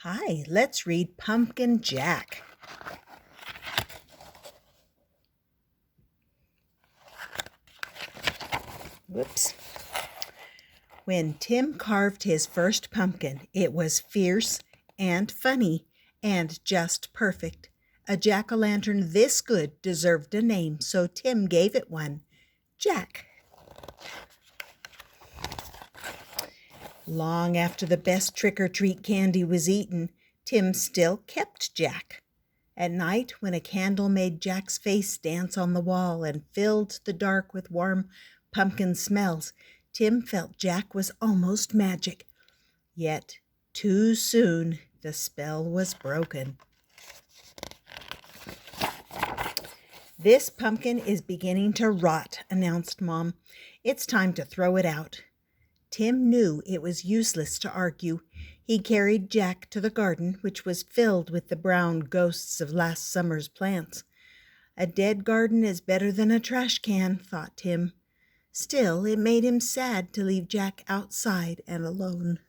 Hi, let's read Pumpkin Jack. Whoops. When Tim carved his first pumpkin, it was fierce and funny and just perfect. A jack-o'-lantern this good deserved a name, so Tim gave it one, Jack. Long after the best trick-or-treat candy was eaten, Tim still kept Jack. At night, when a candle made Jack's face dance on the wall and filled the dark with warm pumpkin smells, Tim felt Jack was almost magic. Yet, too soon, the spell was broken. "This pumpkin is beginning to rot," announced Mom. "It's time to throw it out." Tim knew it was useless to argue. He carried Jack to the garden, which was filled with the brown ghosts of last summer's plants. A dead garden is better than a trash can, thought Tim. Still, it made him sad to leave Jack outside and alone.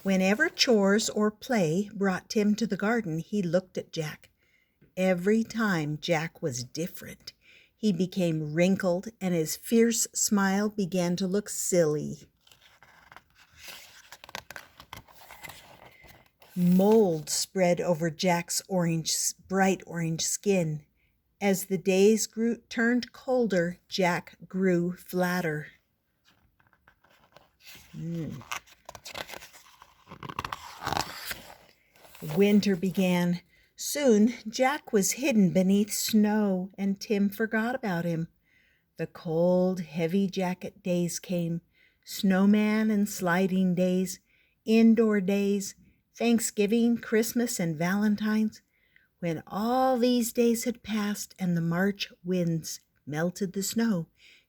Whenever chores or play brought Tim to the garden, he looked at Jack. Every time Jack was different. He became wrinkled, and his fierce smile began to look silly. Mold spread over Jack's bright orange skin. As the days turned colder, Jack grew flatter. Winter began. Soon, Jack was hidden beneath snow, and Tim forgot about him. The cold, heavy jacket days came, snowman and sliding days, indoor days, Thanksgiving, Christmas, and Valentine's. When all these days had passed and the March winds melted the snow,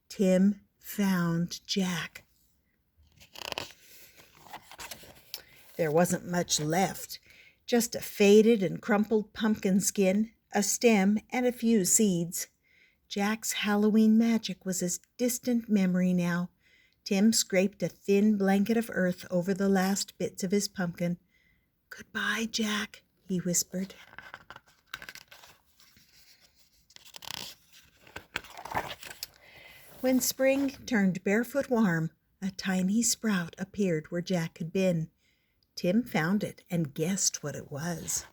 Tim found Jack. There wasn't much left. Just a faded and crumpled pumpkin skin, a stem, and a few seeds. Jack's Halloween magic was a distant memory now. Tim scraped a thin blanket of earth over the last bits of his pumpkin. "Goodbye, Jack," he whispered. When spring turned barefoot warm, a tiny sprout appeared where Jack had been. Tim found it and guessed what it was.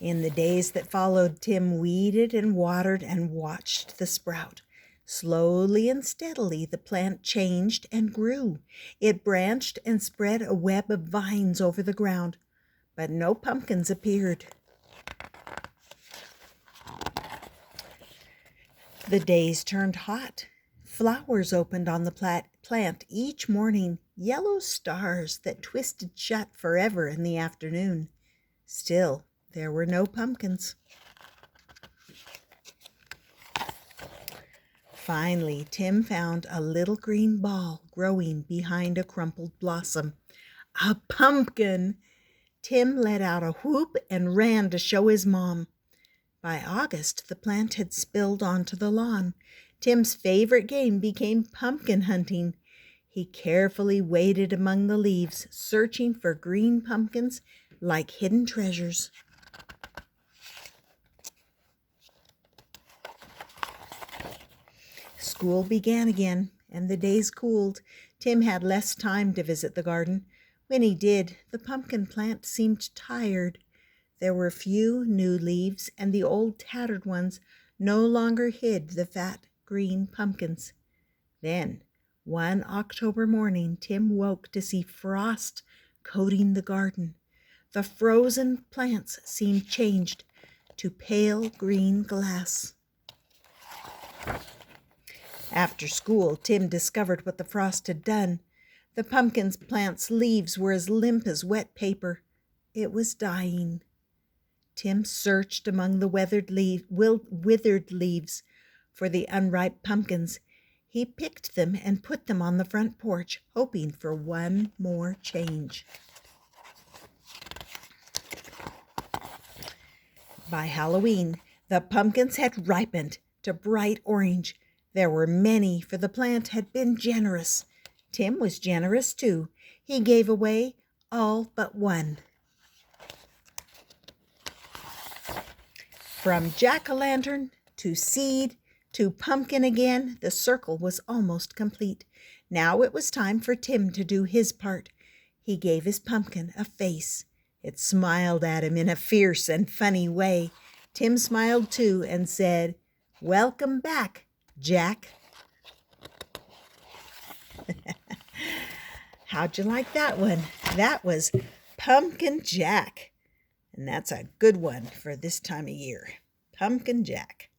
In the days that followed, Tim weeded and watered and watched the sprout. Slowly and steadily, the plant changed and grew. It branched and spread a web of vines over the ground, but no pumpkins appeared. The days turned hot. Flowers opened on the plant each morning, yellow stars that twisted shut forever in the afternoon. Still, there were no pumpkins. Finally, Tim found a little green ball growing behind a crumpled blossom. A pumpkin! Tim let out a whoop and ran to show his mom. By August, the plant had spilled onto the lawn. Tim's favorite game became pumpkin hunting. He carefully waded among the leaves, searching for green pumpkins like hidden treasures. School began again, and the days cooled. Tim had less time to visit the garden. When he did, the pumpkin plant seemed tired. There were few new leaves, and the old tattered ones no longer hid the fat green pumpkins. Then, one October morning, Tim woke to see frost coating the garden. The frozen plants seemed changed to pale green glass. After school, Tim discovered what the frost had done. The pumpkin plant's leaves were as limp as wet paper. It was dying. Tim searched among the withered leaves for the unripe pumpkins. He picked them and put them on the front porch, hoping for one more change. By Halloween, the pumpkins had ripened to bright orange. There were many, for the plant had been generous. Tim was generous too. He gave away all but one. From jack-o'-lantern to seed to pumpkin again, the circle was almost complete. Now it was time for Tim to do his part. He gave his pumpkin a face. It smiled at him in a fierce and funny way. Tim smiled too and said, "Welcome back, Jack." How'd you like that one? That was Pumpkin Jack. And that's a good one for this time of year. Pumpkin Jack.